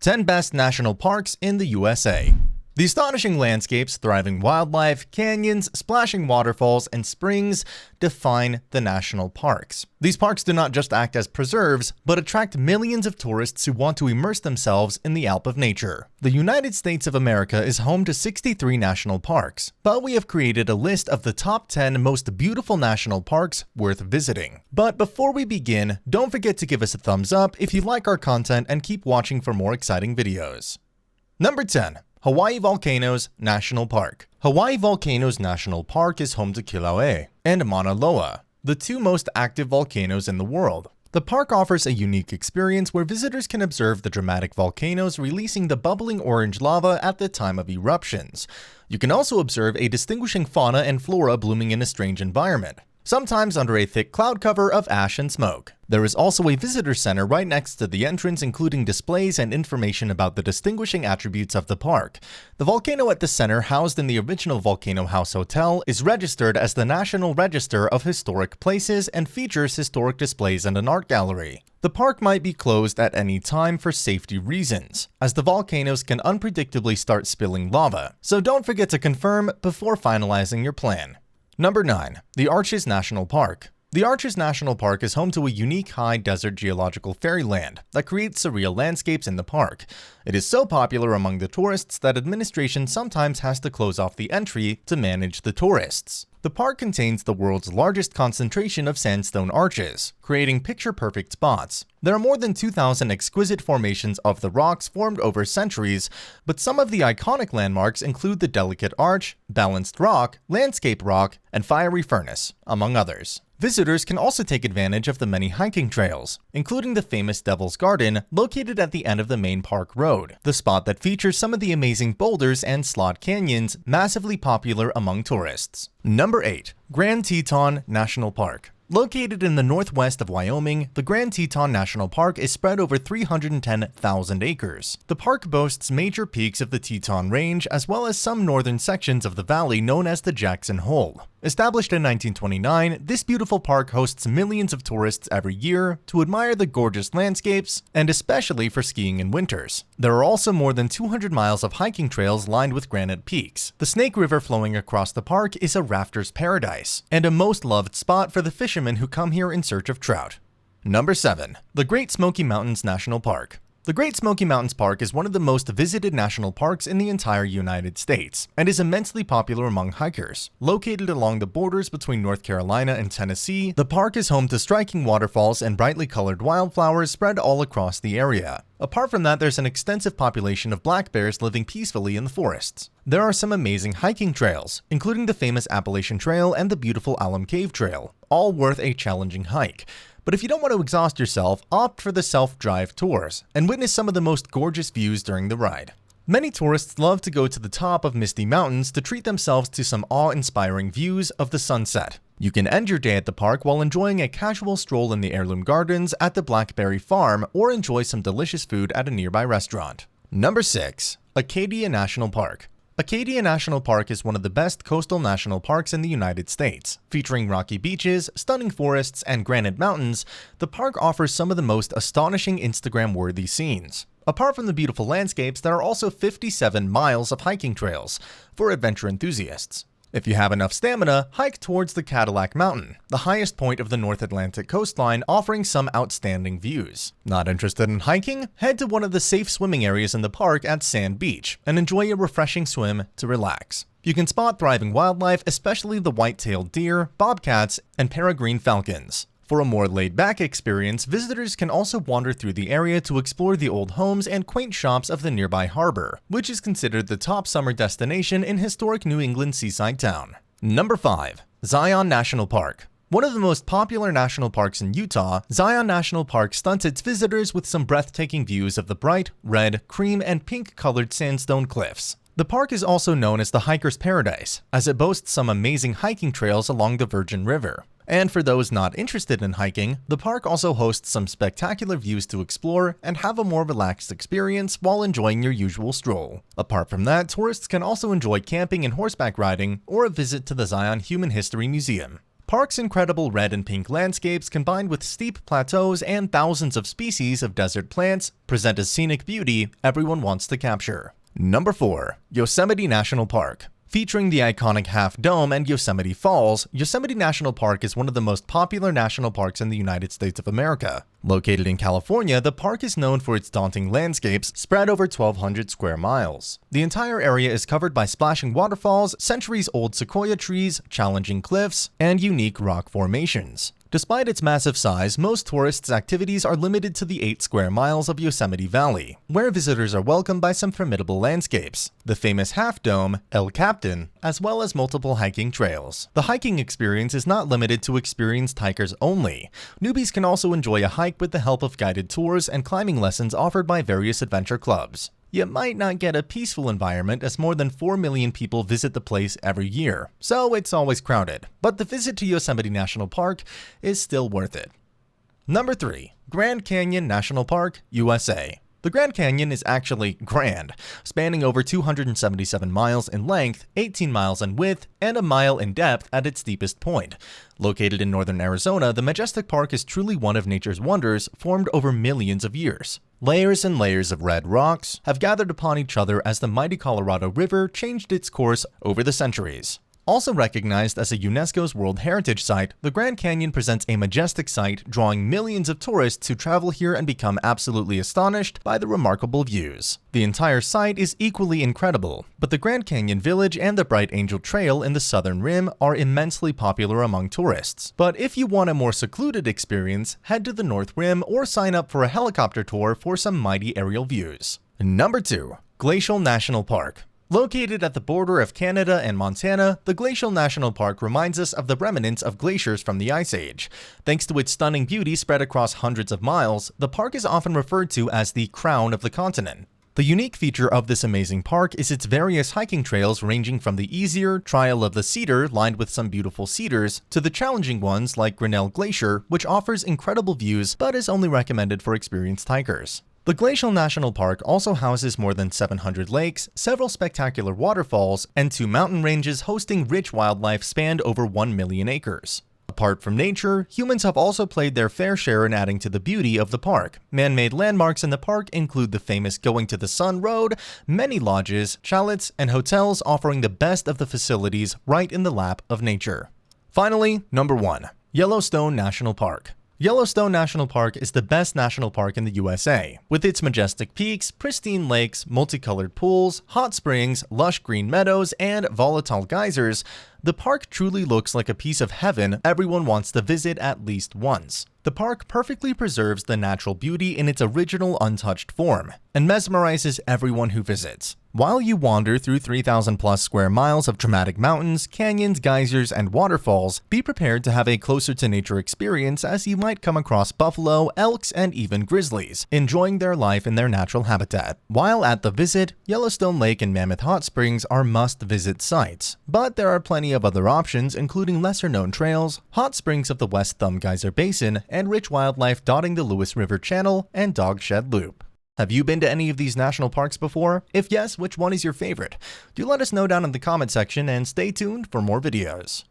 10 Best National Parks in the USA. The astonishing landscapes, thriving wildlife, canyons, splashing waterfalls, and springs define the national parks. These parks do not just act as preserves, but attract millions of tourists who want to immerse themselves in the Alp of nature. The United States of America is home to 63 national parks, but we have created a list of the top 10 most beautiful national parks worth visiting. But before we begin, don't forget to give us a thumbs up if you like our content and keep watching for more exciting videos. Number 10. Hawaii Volcanoes National Park. Hawaii Volcanoes National Park is home to Kilauea and Mauna Loa, the two most active volcanoes in the world. The park offers a unique experience where visitors can observe the dramatic volcanoes releasing the bubbling orange lava at the time of eruptions. You can also observe a distinguishing fauna and flora blooming in a strange environment, sometimes under a thick cloud cover of ash and smoke. There is also a visitor center right next to the entrance, including displays and information about the distinguishing attributes of the park. The volcano at the center, housed in the original Volcano House Hotel, is registered as the National Register of Historic Places and features historic displays and an art gallery. The park might be closed at any time for safety reasons, as the volcanoes can unpredictably start spilling lava, so don't forget to confirm before finalizing your plan. Number 9. The Arches National Park. The Arches National Park is home to a unique high desert geological fairyland that creates surreal landscapes in the park. It is so popular among the tourists that administration sometimes has to close off the entry to manage the tourists. The park contains the world's largest concentration of sandstone arches, creating picture-perfect spots. There are more than 2,000 exquisite formations of the rocks formed over centuries, but some of the iconic landmarks include the Delicate Arch, Balanced Rock, Landscape Rock, and Fiery Furnace, among others. Visitors can also take advantage of the many hiking trails, including the famous Devil's Garden located at the end of the main park road, the spot that features some of the amazing boulders and slot canyons massively popular among tourists. Number 8. Grand Teton National Park. Located in the northwest of Wyoming, the Grand Teton National Park is spread over 310,000 acres. The park boasts major peaks of the Teton Range as well as some northern sections of the valley known as the Jackson Hole. Established in 1929, this beautiful park hosts millions of tourists every year to admire the gorgeous landscapes and especially for skiing in winters. There are also more than 200 miles of hiking trails lined with granite peaks. The Snake River flowing across the park is a rafter's paradise and a most loved spot for the fishermen who come here in search of trout. Number 7. The Great Smoky Mountains National Park. The Great Smoky Mountains Park is one of the most visited national parks in the entire United States and is immensely popular among hikers. Located along the borders between North Carolina and Tennessee, the park is home to striking waterfalls and brightly colored wildflowers spread all across the area. Apart from that, there's an extensive population of black bears living peacefully in the forests. There are some amazing hiking trails, including the famous Appalachian Trail and the beautiful Alum Cave Trail, all worth a challenging hike. But if you don't want to exhaust yourself, opt for the self-drive tours and witness some of the most gorgeous views during the ride. Many tourists love to go to the top of misty mountains to treat themselves to some awe-inspiring views of the sunset. You can end your day at the park while enjoying a casual stroll in the heirloom gardens at the Blackberry Farm or enjoy some delicious food at a nearby restaurant. Number 6. Acadia National Park. Acadia National Park is one of the best coastal national parks in the United States. Featuring rocky beaches, stunning forests, and granite mountains, the park offers some of the most astonishing Instagram-worthy scenes. Apart from the beautiful landscapes, there are also 57 miles of hiking trails for adventure enthusiasts. If you have enough stamina, hike towards the Cadillac Mountain, the highest point of the North Atlantic coastline, offering some outstanding views. Not interested in hiking? Head to one of the safe swimming areas in the park at Sand Beach and enjoy a refreshing swim to relax. You can spot thriving wildlife, especially the white-tailed deer, bobcats, and peregrine falcons. For a more laid-back experience, visitors can also wander through the area to explore the old homes and quaint shops of the nearby harbor, which is considered the top summer destination in historic New England seaside town. Number 5. Zion National Park. One of the most popular national parks in Utah, Zion National Park stunts its visitors with some breathtaking views of the bright, red, cream, and pink-colored sandstone cliffs. The park is also known as the hiker's paradise, as it boasts some amazing hiking trails along the Virgin River. And for those not interested in hiking, the park also hosts some spectacular views to explore and have a more relaxed experience while enjoying your usual stroll. Apart from that, tourists can also enjoy camping and horseback riding or a visit to the Zion Human History Museum. Park's incredible red and pink landscapes combined with steep plateaus and thousands of species of desert plants present a scenic beauty everyone wants to capture. Number 4. Yosemite National Park. Featuring the iconic Half Dome and Yosemite Falls, Yosemite National Park is one of the most popular national parks in the United States of America. Located in California, the park is known for its daunting landscapes spread over 1,200 square miles. The entire area is covered by splashing waterfalls, centuries-old sequoia trees, challenging cliffs, and unique rock formations. Despite its massive size, most tourists' activities are limited to the 8 square miles of Yosemite Valley, where visitors are welcomed by some formidable landscapes, the famous Half Dome, El Capitan, as well as multiple hiking trails. The hiking experience is not limited to experienced hikers only. Newbies can also enjoy a hike with the help of guided tours and climbing lessons offered by various adventure clubs. You might not get a peaceful environment as more than 4 million people visit the place every year, so it's always crowded, but the visit to Yosemite National Park is still worth it. Number 3. Grand Canyon National Park, USA. The Grand Canyon is actually grand, spanning over 277 miles in length, 18 miles in width, and a mile in depth at its deepest point. Located in northern Arizona, the majestic park is truly one of nature's wonders formed over millions of years. Layers and layers of red rocks have gathered upon each other as the mighty Colorado River changed its course over the centuries. Also recognized as a UNESCO's World Heritage Site, the Grand Canyon presents a majestic sight, drawing millions of tourists who travel here and become absolutely astonished by the remarkable views. The entire site is equally incredible, but the Grand Canyon Village and the Bright Angel Trail in the southern rim are immensely popular among tourists. But if you want a more secluded experience, head to the North Rim or sign up for a helicopter tour for some mighty aerial views. Number 2. Glacial National Park. Located at the border of Canada and Montana, the Glacial National Park reminds us of the remnants of glaciers from the Ice Age. Thanks to its stunning beauty spread across hundreds of miles, the park is often referred to as the crown of the continent. The unique feature of this amazing park is its various hiking trails ranging from the easier Trail of the Cedar lined with some beautiful cedars to the challenging ones like Grinnell Glacier, which offers incredible views but is only recommended for experienced hikers. The Glacial National Park also houses more than 700 lakes, several spectacular waterfalls, and 2 mountain ranges hosting rich wildlife spanned over 1 million acres. Apart from nature, humans have also played their fair share in adding to the beauty of the park. Man-made landmarks in the park include the famous Going to the Sun Road, many lodges, chalets, and hotels offering the best of the facilities right in the lap of nature. Finally, number 1. Yellowstone National Park. Yellowstone National Park is the best national park in the USA. With its majestic peaks, pristine lakes, multicolored pools, hot springs, lush green meadows, and volatile geysers, the park truly looks like a piece of heaven everyone wants to visit at least once. The park perfectly preserves the natural beauty in its original untouched form and mesmerizes everyone who visits. While you wander through 3,000 plus square miles of dramatic mountains, canyons, geysers, and waterfalls, be prepared to have a closer to nature experience as you might come across buffalo, elks, and even grizzlies, enjoying their life in their natural habitat. While at the visit, Yellowstone Lake and Mammoth Hot Springs are must-visit sites, but there are plenty of other options including lesser-known trails, hot springs of the West Thumb Geyser Basin, and rich wildlife dotting the Lewis River Channel and Dog Shed Loop. Have you been to any of these national parks before? If yes, which one is your favorite? Do let us know down in the comment section and stay tuned for more videos.